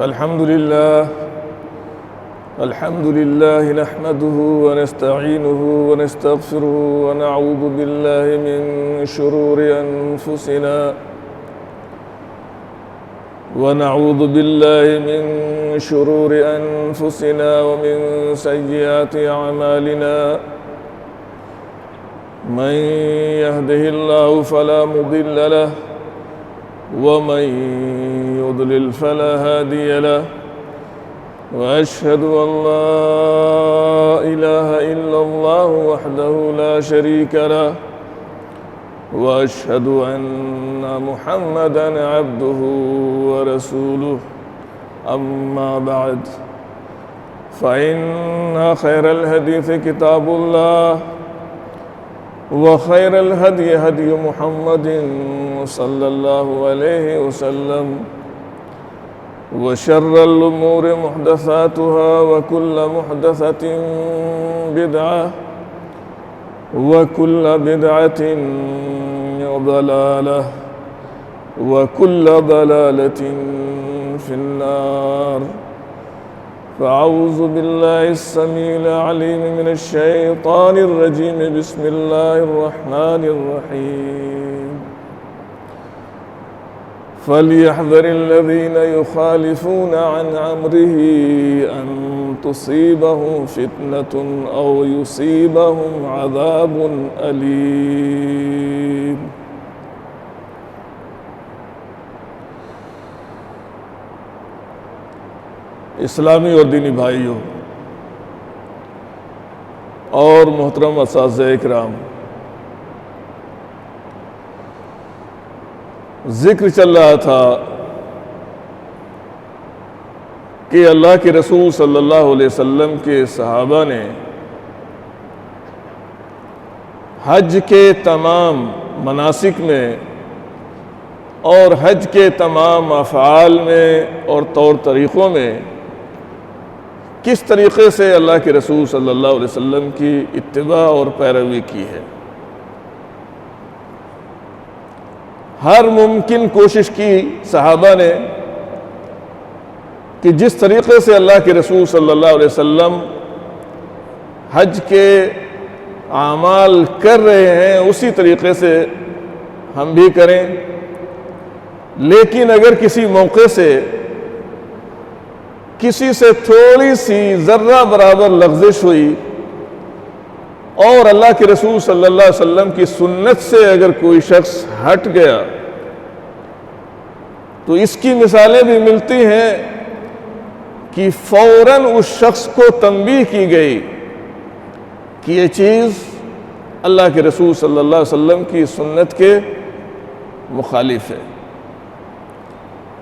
الحمد لله نحمده ونستعينه ونستغفره ونعوذ بالله من شرور أنفسنا ومن سيئات أعمالنا من يهده الله فلا مضل له ومن يضلل فلا هادي له وأشهد أن لا إله إلا الله وحده لا شريك له وأشهد أن محمدًا عبده ورسوله أما بعد فإن خير الحديث كتاب الله وخير الهدي هدي محمد صلى الله عليه وسلم وشر الأمور محدثاتها وكل محدثة بدعة وكل بدعة ضلالة وكل ضلالة في النار فأعوذ بالله السميع العليم من الشيطان الرجيم بسم الله الرحمن الرحيم فليحذر الذين يخالفون عن أمره أن تصيبهم فتنة أو يصيبهم عذاب أليم اسلامی اور دینی بھائیوں اور محترم اساتذہ اکرام، ذکر چل رہا تھا کہ اللہ کے رسول صلی اللہ علیہ وسلم کے صحابہ نے حج کے تمام مناسک میں اور حج کے تمام افعال میں اور طور طریقوں میں کس طریقے سے اللہ کے رسول صلی اللہ علیہ وسلم کی اتباع اور پیروی کی ہے۔ ہر ممکن کوشش کی صحابہ نے کہ جس طریقے سے اللہ کے رسول صلی اللہ علیہ وسلم حج کے اعمال کر رہے ہیں اسی طریقے سے ہم بھی کریں، لیکن اگر کسی موقع سے کسی سے تھوڑی سی ذرہ برابر لغزش ہوئی اور اللہ کے رسول صلی اللہ علیہ وسلم کی سنت سے اگر کوئی شخص ہٹ گیا تو اس کی مثالیں بھی ملتی ہیں کہ فوراً اس شخص کو تنبیہ کی گئی کہ یہ چیز اللہ کے رسول صلی اللہ علیہ وسلم کی سنت کے مخالف ہے۔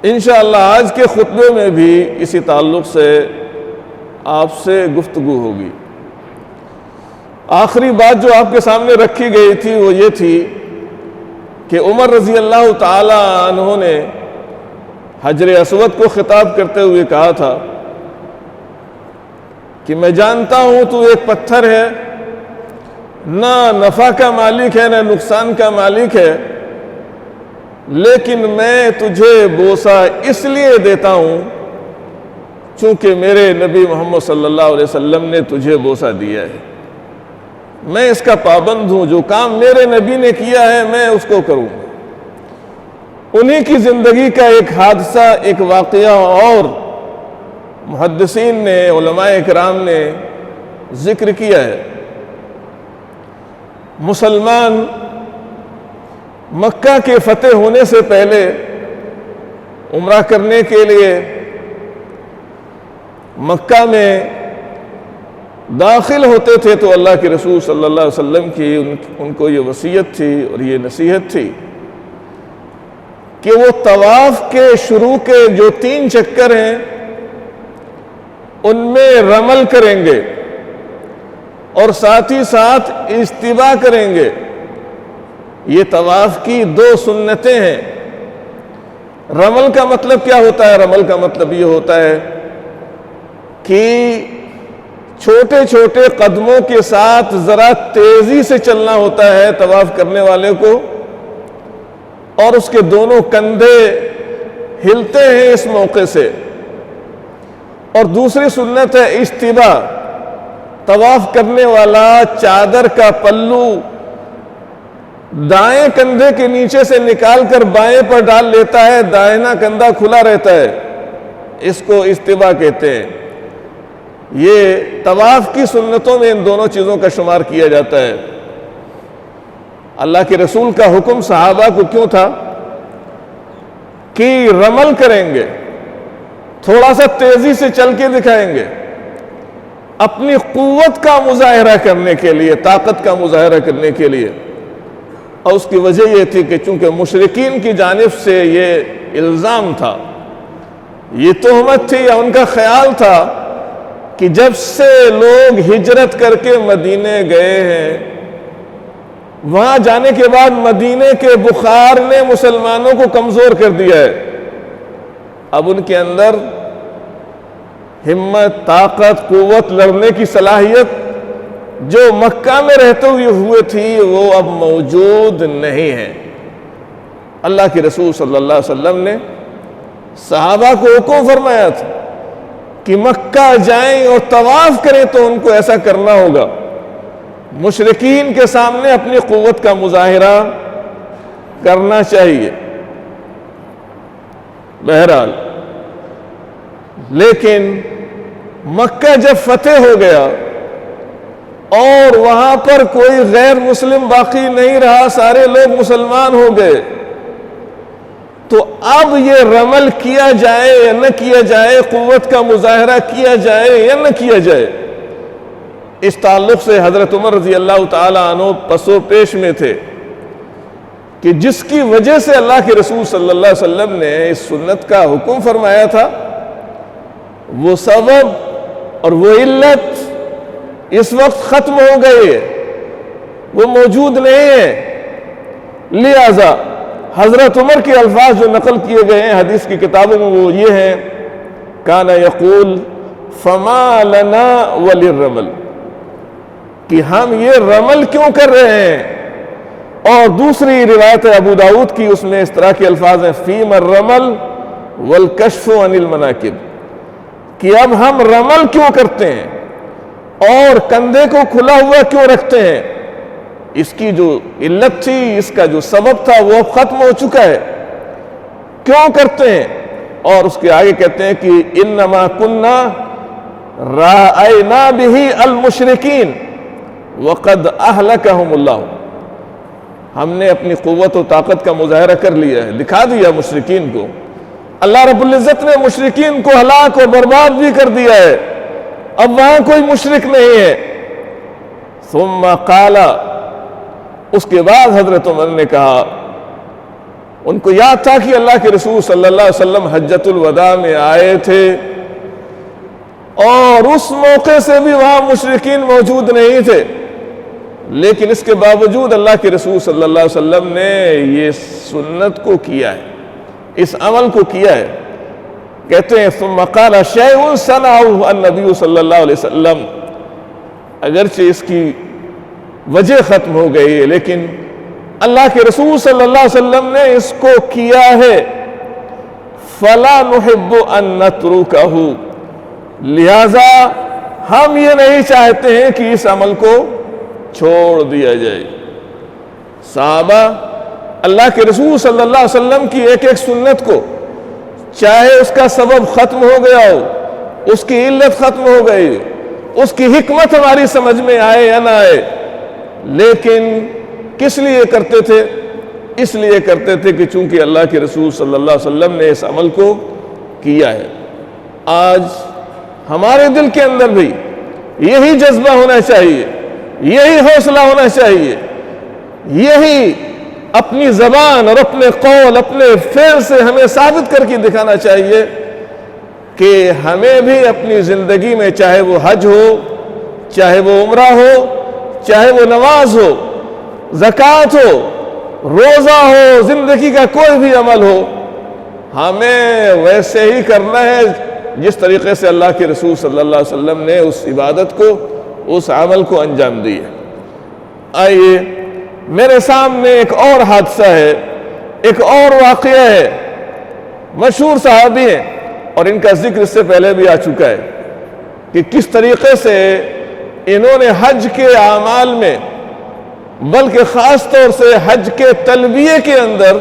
انشاءاللہ آج کے خطبے میں بھی اسی تعلق سے آپ سے گفتگو ہوگی۔ آخری بات جو آپ کے سامنے رکھی گئی تھی وہ یہ تھی کہ عمر رضی اللہ تعالی عنہ نے حجر اسود کو خطاب کرتے ہوئے کہا تھا کہ میں جانتا ہوں تو ایک پتھر ہے، نہ نفع کا مالک ہے نہ نقصان کا مالک ہے، لیکن میں تجھے بوسہ اس لیے دیتا ہوں چونکہ میرے نبی محمد صلی اللہ علیہ وسلم نے تجھے بوسہ دیا ہے، میں اس کا پابند ہوں، جو کام میرے نبی نے کیا ہے میں اس کو کروں۔ انہی کی زندگی کا ایک حادثہ، ایک واقعہ اور محدثین نے، علماء اکرام نے ذکر کیا ہے۔ مسلمان مکہ کے فتح ہونے سے پہلے عمرہ کرنے کے لیے مکہ میں داخل ہوتے تھے تو اللہ کے رسول صلی اللہ علیہ وسلم کی ان کو یہ وصیت تھی اور یہ نصیحت تھی کہ وہ طواف کے شروع کے جو 3 چکر ہیں ان میں رمل کریں گے اور ساتھ ہی ساتھ اجتباع کریں گے۔ یہ طواف کی 2 سنتیں ہیں۔ رمل کا مطلب کیا ہوتا ہے؟ رمل کا مطلب یہ ہوتا ہے کہ چھوٹے چھوٹے قدموں کے ساتھ ذرا تیزی سے چلنا ہوتا ہے طواف کرنے والے کو، اور اس کے دونوں کندھے ہلتے ہیں اس موقع سے، اور دوسری سنت ہے اجتبا، طواف کرنے والا چادر کا پلو دائیں کندھے کے نیچے سے نکال کر بائیں پر ڈال لیتا ہے، دائنا کندھا کھلا رہتا ہے، اس کو اجتبا کہتے ہیں۔ یہ طواف کی سنتوں میں ان دونوں چیزوں کا شمار کیا جاتا ہے۔ اللہ کے رسول کا حکم صحابہ کو کیوں تھا کہ رمل کریں گے، تھوڑا سا تیزی سے چل کے دکھائیں گے، اپنی قوت کا مظاہرہ کرنے کے لیے، طاقت کا مظاہرہ کرنے کے لیے۔ اور اس کی وجہ یہ تھی کہ چونکہ مشرکین کی جانب سے یہ الزام تھا، یہ تہمت تھی یا ان کا خیال تھا کہ جب سے لوگ ہجرت کر کے مدینے گئے ہیں، وہاں جانے کے بعد مدینے کے بخار نے مسلمانوں کو کمزور کر دیا ہے، اب ان کے اندر ہمت، طاقت، قوت، لڑنے کی صلاحیت جو مکہ میں رہتے ہوئے تھی وہ اب موجود نہیں ہے۔ اللہ کے رسول صلی اللہ علیہ وسلم نے صحابہ کو حکم فرمایا تھا کہ مکہ جائیں اور طواف کریں تو ان کو ایسا کرنا ہوگا، مشرکین کے سامنے اپنی قوت کا مظاہرہ کرنا چاہیے۔ بہرحال لیکن مکہ جب فتح ہو گیا اور وہاں پر کوئی غیر مسلم باقی نہیں رہا، سارے لوگ مسلمان ہو گئے، تو اب یہ رمل کیا جائے یا نہ کیا جائے، قوت کا مظاہرہ کیا جائے یا نہ کیا جائے، اس تعلق سے حضرت عمر رضی اللہ تعالی عنہ پسو پیش میں تھے کہ جس کی وجہ سے اللہ کے رسول صلی اللہ علیہ وسلم نے اس سنت کا حکم فرمایا تھا، وہ سبب اور وہ علت اس وقت ختم ہو گئی ہے، وہ موجود نہیں ہے۔ لہذا حضرت عمر کے الفاظ جو نقل کیے گئے ہیں حدیث کی کتابوں میں وہ یہ ہیں، کانا یقول فما لنا وللرمل، کہ ہم یہ رمل کیوں کر رہے ہیں۔ اور دوسری روایت ابو داؤد کی، اس میں اس طرح کے الفاظ ہیں، فیم الرمل والکشف عن المناکب، کہ اب ہم رمل کیوں کرتے ہیں اور کندھے کو کھلا ہوا کیوں رکھتے ہیں۔ اس کی جو علت تھی، اس کا جو سبب تھا، وہ اب ختم ہو چکا ہے، کیوں کرتے ہیں۔ اور اس کے آگے کہتے ہیں کہ انما کننا رأینا بہ المشرکین وقد اہلکہم اللہ، ہم نے اپنی قوت و طاقت کا مظاہرہ کر لیا ہے، دکھا دیا مشرکین کو، اللہ رب العزت نے مشرکین کو ہلاک اور برباد بھی کر دیا ہے، اب وہاں کوئی مشرک نہیں ہے۔ ثم قال، اس کے بعد حضرت عمر نے کہا، ان کو یاد تھا کہ اللہ کے رسول صلی اللہ علیہ وسلم حجۃ الوداع میں آئے تھے اور اس موقع سے بھی وہاں مشرکین موجود نہیں تھے، لیکن اس کے باوجود اللہ کے رسول صلی اللہ علیہ وسلم نے یہ سنت کو کیا ہے، اس عمل کو کیا ہے۔ کہتے ہیں ثم قال شیء صنعه النبی صلی اللہ علیہ وسلم، اگرچہ اس کی وجہ ختم ہو گئی ہے لیکن اللہ کے رسول صلی اللہ علیہ وسلم نے اس کو کیا ہے، فلا نحب ان نترکہ، لہذا ہم یہ نہیں چاہتے ہیں کہ اس عمل کو چھوڑ دیا جائے۔ صحابہ اللہ کے رسول صلی اللہ علیہ وسلم کی ایک ایک سنت کو، چاہے اس کا سبب ختم ہو گیا ہو، اس کی علت ختم ہو گئی، اس کی حکمت ہماری سمجھ میں آئے یا نہ آئے، لیکن کس لیے کرتے تھے؟ اس لیے کرتے تھے کہ چونکہ اللہ کے رسول صلی اللہ علیہ وسلم نے اس عمل کو کیا ہے۔ آج ہمارے دل کے اندر بھی یہی جذبہ ہونا چاہیے، یہی حوصلہ ہونا چاہیے، یہی اپنی زبان اور اپنے قول، اپنے فعل سے ہمیں ثابت کر کے دکھانا چاہیے کہ ہمیں بھی اپنی زندگی میں، چاہے وہ حج ہو، چاہے وہ عمرہ ہو، چاہے وہ نماز ہو، زکوٰۃ ہو، روزہ ہو، زندگی کا کوئی بھی عمل ہو، ہمیں ویسے ہی کرنا ہے جس طریقے سے اللہ کے رسول صلی اللہ علیہ وسلم نے اس عبادت کو، اس عمل کو انجام دیا۔ آئیے میرے سامنے ایک اور حادثہ ہے، ایک اور واقعہ ہے۔ مشہور صحابی ہیں اور ان کا ذکر اس سے پہلے بھی آ چکا ہے کہ کس طریقے سے انہوں نے حج کے اعمال میں، بلکہ خاص طور سے حج کے تلبیہ کے اندر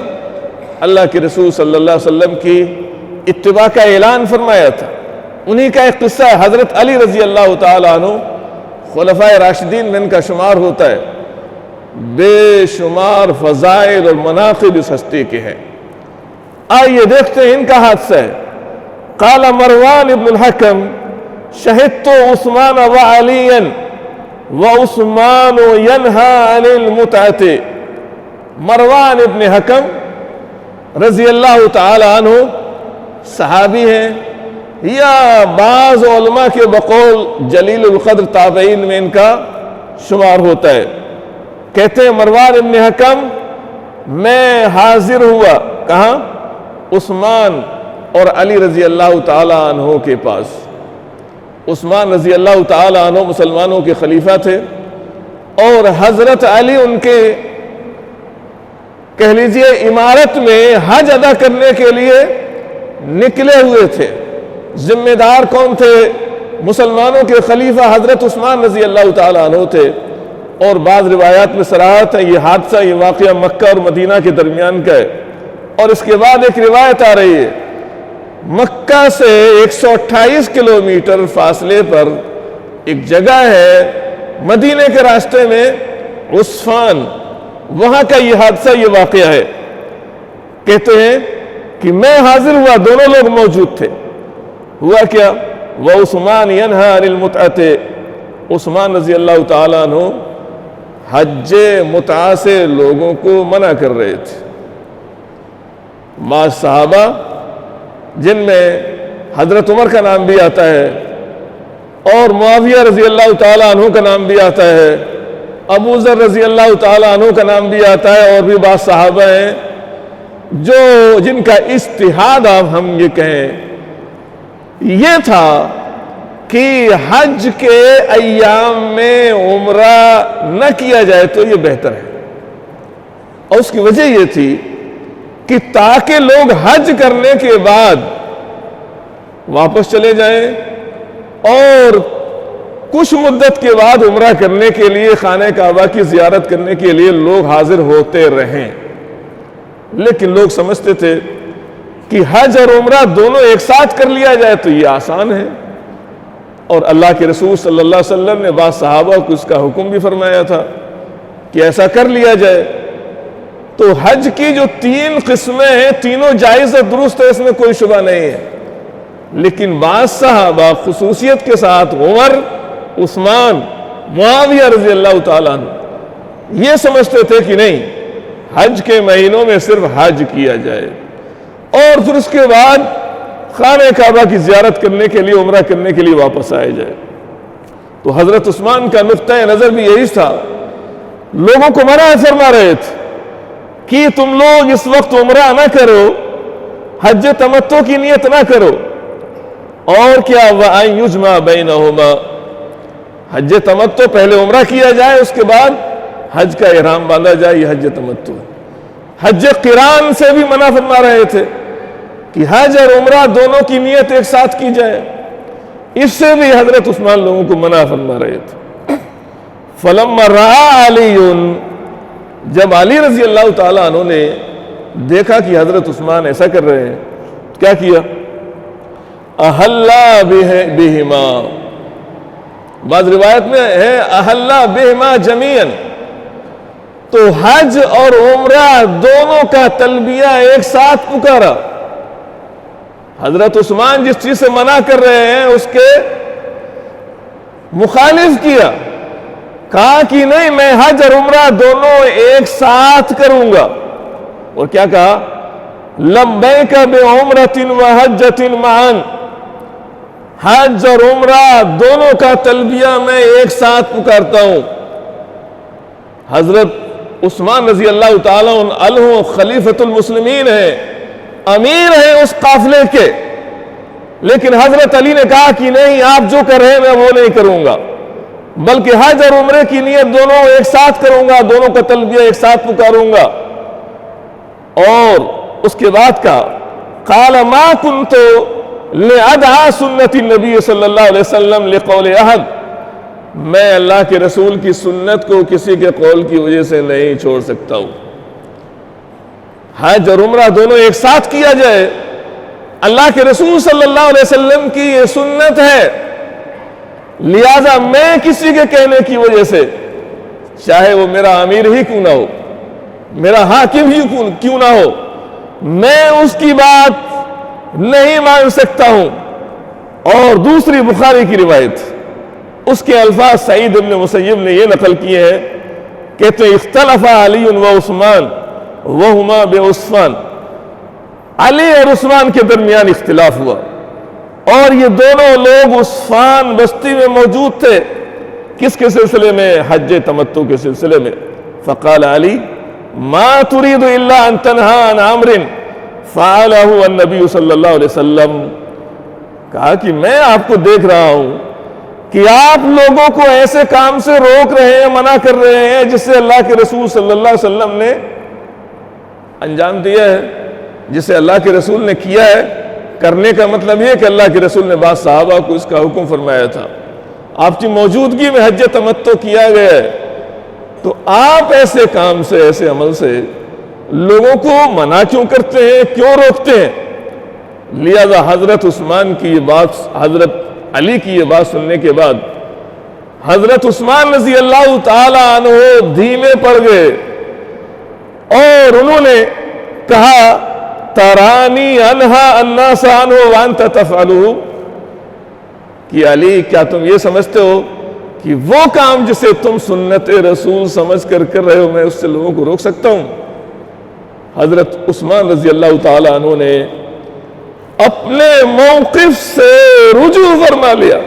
اللہ کے رسول صلی اللہ علیہ وسلم کی اتباع کا اعلان فرمایا تھا۔ انہی کا ایک قصہ ہے، حضرت علی رضی اللہ تعالیٰ عنہ خلفائے راشدین میں ان کا شمار ہوتا ہے، بے شمار فضائل اور مناقب اس ہستی کے ہیں۔ آئیے دیکھتے ہیں ان کا حادثہ ہے۔ قال مروان ابن الحکم شہدت عثمان وعلیا وعثمان ینہا عن المتعۃ۔ مروان ابن حکم رضی اللہ تعالی عنہ صحابی ہیں، یا بعض علماء کے بقول جلیل القدر تابعین میں ان کا شمار ہوتا ہے۔ کہتے ہیں مروان ابن حکم میں حاضر ہوا کہاں؟ عثمان اور علی رضی اللہ تعالی عنہ کے پاس۔ عثمان رضی اللہ تعالی عنہ مسلمانوں کے خلیفہ تھے، اور حضرت علی ان کے کہہ لیجئے امارت میں حج ادا کرنے کے لیے نکلے ہوئے تھے۔ ذمہ دار کون تھے؟ مسلمانوں کے خلیفہ حضرت عثمان رضی اللہ تعالی عنہ تھے۔ اور بعض روایات میں صراحت ہے یہ حادثہ، یہ واقعہ مکہ اور مدینہ کے درمیان کا ہے۔ اور اس کے بعد ایک روایت آ رہی ہے، مکہ سے 128 کلومیٹر فاصلے پر ایک جگہ ہے مدینے کے راستے میں عسفان، وہاں کا یہ حادثہ، یہ واقعہ ہے۔ کہتے ہیں کہ میں حاضر ہوا، دونوں لوگ موجود تھے۔ ہوا کیا؟ وعثمان ینہا عن المتعۃ، عثمان رضی اللہ تعالیٰ عنہ حج متعہ سے لوگوں کو منع کر رہے تھے۔ بعض صحابہ جن میں حضرت عمر کا نام بھی آتا ہے، اور معاویہ رضی اللہ تعالیٰ عنہ کا نام بھی آتا ہے، ابو ذر رضی اللہ تعالیٰ عنہ کا نام بھی آتا ہے، اور بھی بعض صحابہ ہیں جن کا اجتہاد آپ ہم یہ کہیں یہ تھا کہ حج کے ایام میں عمرہ نہ کیا جائے تو یہ بہتر ہے۔ اور اس کی وجہ یہ تھی کہ تاکہ لوگ حج کرنے کے بعد واپس چلے جائیں، اور کچھ مدت کے بعد عمرہ کرنے کے لیے خانہ کعبہ کی زیارت کرنے کے لیے لوگ حاضر ہوتے رہیں۔ لیکن لوگ سمجھتے تھے کہ حج اور عمرہ دونوں ایک ساتھ کر لیا جائے تو یہ آسان ہے، اور اللہ کے رسول صلی اللہ علیہ وسلم نے بعض صحابہ کو اس کا حکم بھی فرمایا تھا کہ ایسا کر لیا جائے۔ تو حج کی جو 3 قسمیں ہیں تینوں جائز اور درست ہے، اس میں کوئی شبہ نہیں ہے، لیکن بعض صحابہ خصوصیت کے ساتھ عمر، عثمان، معاویہ رضی اللہ تعالیٰ عنہ یہ سمجھتے تھے کہ نہیں، حج کے مہینوں میں صرف حج کیا جائے، اور پھر اس کے بعد خانہ کعبہ کی زیارت کرنے کے لیے، عمرہ کرنے کے لیے واپس آئے جائے۔ تو حضرت عثمان کا نقطۂ نظر بھی یہی تھا، لوگوں کو منع فرما رہے تھے کہ تم لوگ اس وقت عمرہ نہ کرو، حج تمتع کی نیت نہ کرو، اور کیا وَأَن يُجْمَعَ بَيْنَهُمَا، حج تمتع پہلے عمرہ کیا جائے، اس کے بعد حج کا احرام باندھا جائے، یہ حج تمتع ہے۔ حج قران سے بھی منع فرما رہے تھے کہ حج اور عمرہ دونوں کی نیت ایک ساتھ کی جائے، اس سے بھی حضرت عثمان لوگوں کو منع فرما رہے تھے۔ فَلَمَّا رَأَى عَلِيٌّ، جب علی رضی اللہ تعالیٰ عنہ نے دیکھا کہ حضرت عثمان ایسا کر رہے ہیں، کیا کیا؟ احلا بہما، بعض روایت میں ہے احلا بہما جمیعاً، تو حج اور عمرہ دونوں کا تلبیہ ایک ساتھ پکارا۔ حضرت عثمان جس چیز سے منع کر رہے ہیں اس کے مخالف کیا، کہا کہ نہیں، میں حج اور عمرہ دونوں ایک ساتھ کروں گا، اور کیا کہا؟ لبیک بعمرۃ وحجۃ معا، حج اور عمرہ دونوں کا تلبیہ میں ایک ساتھ پکارتا ہوں۔ حضرت عثمان رضی اللہ تعالیٰ عنہ خلیفۃ المسلمین ہیں، امیر ہیں اس قافلے کے، لیکن حضرت علی نے کہا کہ نہیں، آپ جو کر رہے ہیں میں وہ نہیں کروں گا، بلکہ حج اور عمرے کی نیت دونوں ایک ساتھ کروں گا، دونوں کا تلبیہ ایک ساتھ پکاروں گا۔ اور اس کے بعد کہا قال ما كنت لأدعى سنت النبی صلی اللہ علیہ وسلم لقول احد، میں اللہ کے رسول کی سنت کو کسی کے قول کی وجہ سے نہیں چھوڑ سکتا ہوں۔ حج اور عمرہ دونوں ایک ساتھ کیا جائے، اللہ کے رسول صلی اللہ علیہ وسلم کی یہ سنت ہے، لہذا میں کسی کے کہنے کی وجہ سے، چاہے وہ میرا امیر ہی کیوں نہ ہو، میرا حاکم ہی کیوں نہ ہو، میں اس کی بات نہیں مان سکتا ہوں۔ اور دوسری بخاری کی روایت، اس کے الفاظ سعید بن مسیب نے یہ نقل کیے ہیں، کہتے ہیں اختلف علی و عثمان وہما بعصفان، علی اور عثمان کے درمیان اختلاف ہوا، اور یہ دونوں لوگ عصفان بستی میں موجود تھے۔ کس کے سلسلے میں؟ حج تمتع کے سلسلے میں۔ فقال علی ما تريد الا ان تنهى عن امر فعله النبي صلی اللہ علیہ وسلم، کہا کہ میں آپ کو دیکھ رہا ہوں کہ آپ لوگوں کو ایسے کام سے روک رہے ہیں، منع کر رہے ہیں جس سے اللہ کے رسول صلی اللہ علیہ وسلم نے انجام دیا ہے، جسے اللہ کے رسول نے کیا ہے۔ کرنے کا مطلب یہ کہ اللہ کے رسول نے بعض صحابہ کو اس کا حکم فرمایا تھا، آپ کی موجودگی میں حج تمتع کیا گیا ہے، تو آپ ایسے کام سے، ایسے عمل سے لوگوں کو منع کیوں کرتے ہیں، کیوں روکتے ہیں؟ لہذا حضرت عثمان کی یہ بات، حضرت علی کی یہ بات سننے کے بعد حضرت عثمان رضی اللہ تعالی عنہ دھیمے پڑ گئے، اور انہوں نے کہا ترانی انہا الناس عنہ وانت تفعلہ، کہ علی کیا تم یہ سمجھتے ہو کہ وہ کام جسے تم سنت رسول سمجھ کر رہے ہو، میں اس سے لوگوں کو روک سکتا ہوں؟ حضرت عثمان رضی اللہ تعالی عنہ نے اپنے موقف سے رجوع فرما لیا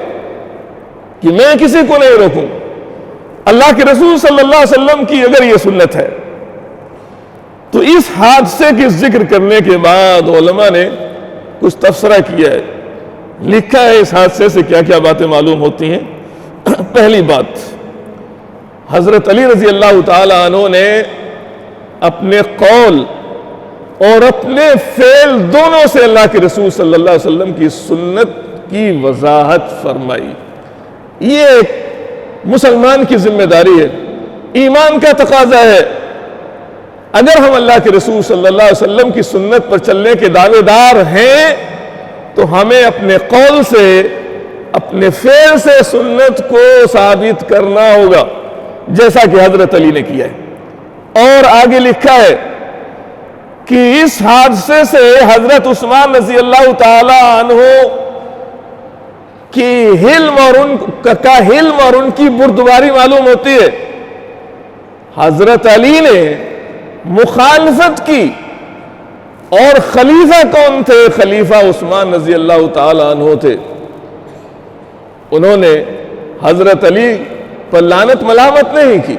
کہ میں کسی کو نہیں روکوں، اللہ کے رسول صلی اللہ علیہ وسلم کی اگر یہ سنت ہے۔ تو اس حادثے کے ذکر کرنے کے بعد علماء نے کچھ تبصرہ کیا ہے، لکھا ہے اس حادثے سے کیا کیا باتیں معلوم ہوتی ہیں۔ پہلی بات، حضرت علی رضی اللہ تعالی عنہ نے اپنے قول اور اپنے فعل دونوں سے اللہ کے رسول صلی اللہ علیہ وسلم کی سنت کی وضاحت فرمائی۔ یہ ایک مسلمان کی ذمہ داری ہے، ایمان کا تقاضا ہے۔ اگر ہم اللہ کے رسول صلی اللہ علیہ وسلم کی سنت پر چلنے کے دعوے دار ہیں تو ہمیں اپنے قول سے، اپنے فعل سے سنت کو ثابت کرنا ہوگا، جیسا کہ حضرت علی نے کیا ہے۔ اور آگے لکھا ہے کہ اس حادثے سے حضرت عثمان رضی اللہ تعالی عنہ کی حلم اور ان کی بردباری معلوم ہوتی ہے۔ حضرت علی نے مخالفت کی، اور خلیفہ کون تھے؟ خلیفہ عثمان رضی اللہ تعالی عنہ تھے۔ انہوں نے حضرت علی پر لعنت ملامت نہیں کی،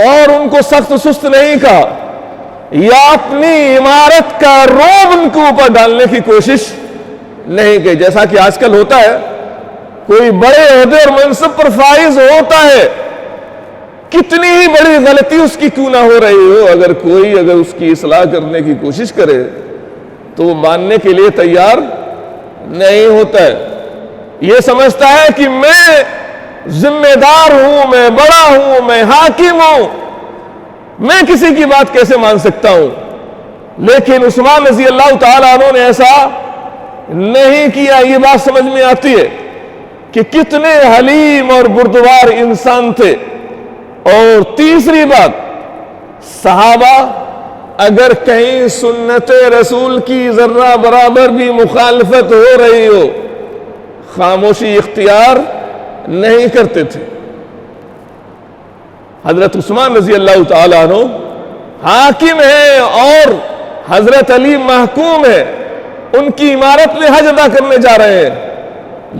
اور ان کو سخت سست نہیں کہا، یا اپنی عمارت کا روب ان کے اوپر ڈالنے کی کوشش نہیں کی، جیسا کہ آج کل ہوتا ہے۔ کوئی بڑے عہدے اور منصب پر فائز ہوتا ہے، کتنی ہی بڑی غلطی اس کی کیوں نہ ہو رہی ہو، اگر کوئی اس کی اصلاح کرنے کی کوشش کرے تو وہ ماننے کے لیے تیار نہیں ہوتا ہے۔ یہ سمجھتا ہے کہ میں ذمہ دار ہوں، میں بڑا ہوں، میں حاکم ہوں، میں کسی کی بات کیسے مان سکتا ہوں؟ لیکن عثمان رضی اللہ تعالیٰ عنہ نے ایسا نہیں کیا۔ یہ بات سمجھ میں آتی ہے کہ کتنے حلیم اور بردبار انسان تھے۔ اور تیسری بات، صحابہ اگر کہیں سنت رسول کی ذرہ برابر بھی مخالفت ہو رہی ہو، خاموشی اختیار نہیں کرتے تھے۔ حضرت عثمان رضی اللہ تعالیٰ عنہ حاکم ہے اور حضرت علی محکوم ہے، ان کی عمارت میں حج ادا کرنے جا رہے ہیں،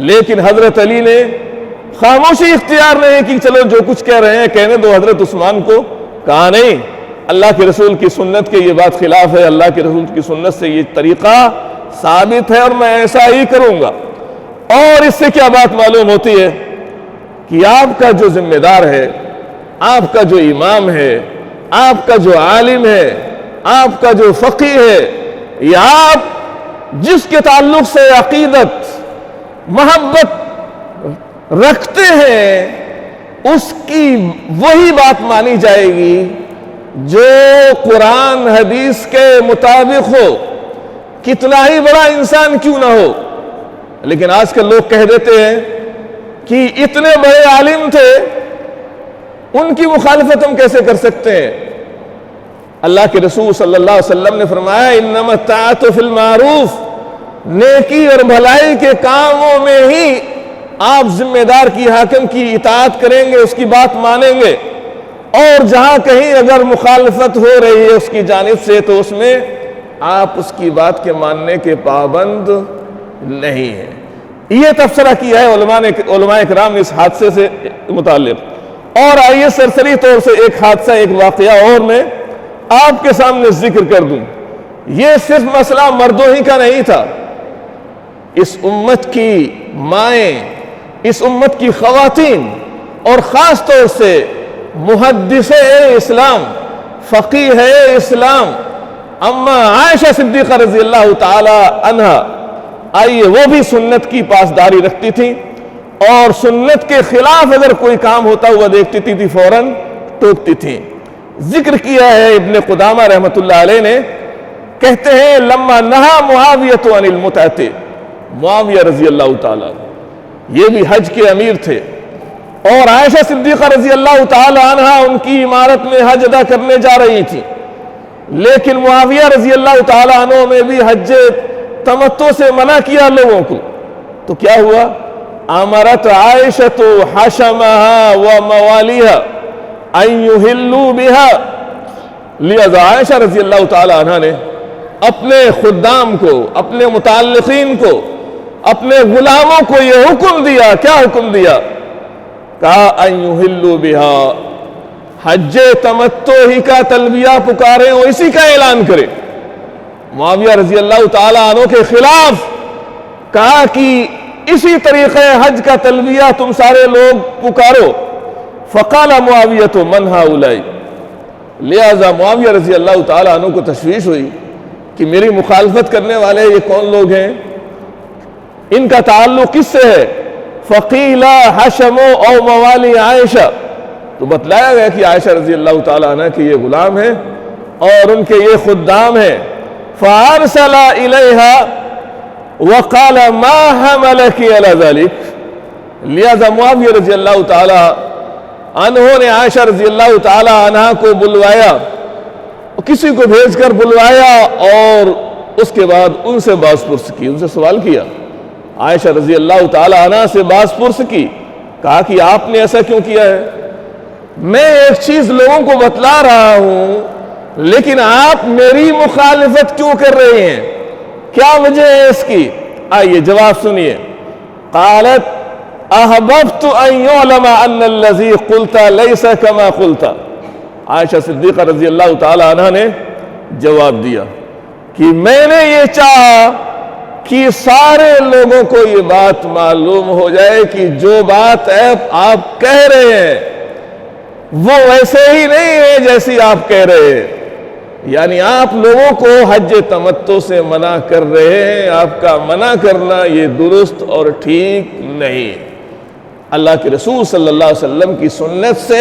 لیکن حضرت علی نے خاموشی اختیار نہیں کی، چلو جو کچھ کہہ رہے ہیں کہنے دو۔ حضرت عثمان کو کہا نہیں، اللہ کے رسول کی سنت کے یہ بات خلاف ہے، اللہ کے رسول کی سنت سے یہ طریقہ ثابت ہے اور میں ایسا ہی کروں گا۔ اور اس سے کیا بات معلوم ہوتی ہے کہ آپ کا جو ذمہ دار ہے، آپ کا جو امام ہے، آپ کا جو عالم ہے، آپ کا جو فقیہ ہے، یا آپ جس کے تعلق سے عقیدت محبت رکھتے ہیں اس کی وہی بات مانی جائے گی جو قرآن حدیث کے مطابق ہو، کتنا ہی بڑا انسان کیوں نہ ہو۔ لیکن آج کل لوگ کہہ دیتے ہیں کہ اتنے بڑے عالم تھے، ان کی مخالفت ہم کیسے کر سکتے ہیں؟ اللہ کے رسول صلی اللہ علیہ وسلم نے فرمایا انما الطاعۃ فی المعروف، نیکی اور بھلائی کے کاموں میں ہی آپ ذمہ دار کی، حاکم کی اطاعت کریں گے، اس کی بات مانیں گے، اور جہاں کہیں اگر مخالفت ہو رہی ہے اس کی جانب سے تو اس میں آپ اس کی بات کے ماننے کے پابند نہیں ہیں۔ یہ تبصرہ کیا ہے علماء کرام نے اس حادثے سے متعلق۔ اور آئیے سرسری طور سے ایک حادثہ، ایک واقعہ اور میں آپ کے سامنے ذکر کر دوں۔ یہ صرف مسئلہ مردوں ہی کا نہیں تھا، اس امت کی مائیں، اس امت کی خواتین، اور خاص طور سے محدثے اسلام، فقیہ اسلام اما عائشہ صدیقہ رضی اللہ تعالی عنہا، آئیے وہ بھی سنت کی پاسداری رکھتی تھی، اور سنت کے خلاف اگر کوئی کام ہوتا ہوا دیکھتی تھی فوراً ٹوکتی تھی۔ ذکر کیا ہے ابن قدامہ رحمۃ اللہ علیہ نے، کہتے ہیں لما نہا معاویۃ عن المتعۃ، معاویہ رضی اللہ تعالیٰ یہ بھی حج کے امیر تھے، اور عائشہ صدیقہ رضی اللہ تعالی عنہا ان کی عمارت میں حج ادا کرنے جا رہی تھی، لیکن معاویہ رضی اللہ تعالی عنہ نے بھی حج تمتع سے منع کیا لوگوں کو۔ تو کیا ہوا؟ امرت عائشۃ حشمها ومواليها ان يحلوا بها، لہذا عائشہ رضی اللہ تعالی عنہ نے اپنے خدام کو، اپنے متعلقین کو، اپنے غلاموں کو یہ حکم دیا۔ کیا حکم دیا؟ کہا ان يحلوا بها، حج تمتع ہی کا تلبیہ پکاریں اور اسی کا اعلان کریں۔ معاویہ رضی اللہ تعالی عنہ کے خلاف کہا کہ اسی طریقے حج کا تلبیہ تم سارے لوگ پکارو۔ فقال معاویۃ من ہؤلاء، لہذا معاویہ رضی اللہ تعالی عنہ کو تشویش ہوئی کہ میری مخالفت کرنے والے یہ کون لوگ ہیں، ان کا تعلق کس سے ہے؟ فقیل حشم او موالی عائشہ، تو بتلایا گیا کہ عائشہ رضی اللہ تعالی عنہ کے یہ غلام ہیں اور ان کے یہ خدام ہیں۔ فارسل الیہا وقال ما حملک علی ذلک، لہذا معاویہ رضی اللہ تعالی عنہ نے عائشہ رضی اللہ تعالی عنہ کو بلوایا، کسی کو بھیج کر بلوایا، اور اس کے بعد ان سے باز پرس کی، ان سے سوال کیا، عائشہ رضی اللہ تعالی عنہ سے باز پرس کی، کہا کہ آپ نے ایسا کیوں کیا ہے؟ میں ایک چیز لوگوں کو بتلا رہا ہوں لیکن آپ میری مخالفت کیوں کر رہے ہیں؟ کیا وجہ ہے اس کی؟ آئیے جواب سنیے۔ قالت احببت ان يعلم ان الذي قلت ليس كما قلت، عائشہ صدیقہ رضی اللہ تعالی عنہ نے جواب دیا کہ میں نے یہ چاہا کہ سارے لوگوں کو یہ بات معلوم ہو جائے کہ جو بات آپ کہہ رہے ہیں وہ ویسے ہی نہیں ہے جیسی آپ کہہ رہے ہیں، یعنی آپ لوگوں کو حج تمتع سے منع کر رہے ہیں، آپ کا منع کرنا یہ درست اور ٹھیک نہیں۔ اللہ کے رسول صلی اللہ علیہ وسلم کی سنت سے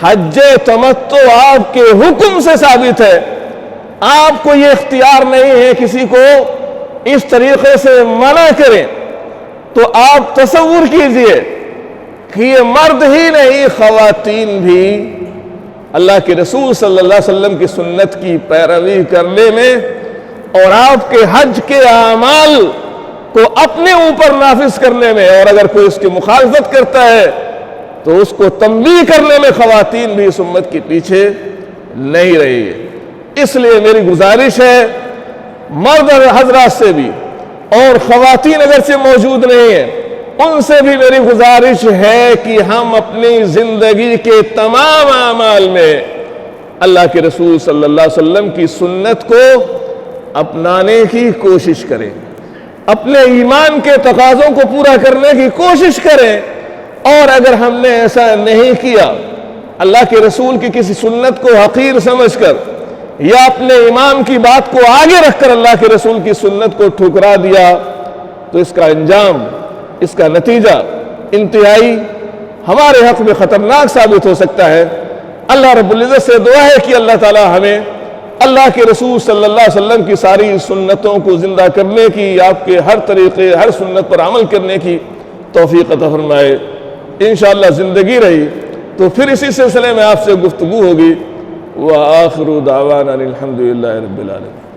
حج تمتع آپ کے حکم سے ثابت ہے، آپ کو یہ اختیار نہیں ہے کسی کو اس طریقے سے منع کریں۔ تو آپ تصور کیجئے کہ یہ مرد ہی نہیں، خواتین بھی اللہ کے رسول صلی اللہ علیہ وسلم کی سنت کی پیروی کرنے میں اور آپ کے حج کے اعمال کو اپنے اوپر نافذ کرنے میں، اور اگر کوئی اس کی مخالفت کرتا ہے تو اس کو تنبیہ کرنے میں خواتین بھی اس امت کے پیچھے نہیں رہی ہے۔ اس لیے میری گزارش ہے مرد حضرات سے بھی، اور خواتین اگرچہ موجود نہیں ہیں ان سے بھی میری گزارش ہے کہ ہم اپنی زندگی کے تمام اعمال میں اللہ کے رسول صلی اللہ علیہ وسلم کی سنت کو اپنانے کی کوشش کریں، اپنے ایمان کے تقاضوں کو پورا کرنے کی کوشش کریں، اور اگر ہم نے ایسا نہیں کیا، اللہ کے رسول کی کسی سنت کو حقیر سمجھ کر یا اپنے امام کی بات کو آگے رکھ کر اللہ کے رسول کی سنت کو ٹھکرا دیا تو اس کا انجام، اس کا نتیجہ انتہائی ہمارے حق میں خطرناک ثابت ہو سکتا ہے۔ اللہ رب العزت سے دعا ہے کہ اللہ تعالی ہمیں اللہ کے رسول صلی اللہ علیہ وسلم کی ساری سنتوں کو زندہ کرنے کی، آپ کے ہر طریقے، ہر سنت پر عمل کرنے کی توفیق عطا فرمائے۔ انشاءاللہ زندگی رہی تو پھر اسی سلسلے میں آپ سے گفتگو ہوگی۔ وآخر دعوانا الحمدللہ رب العالمین۔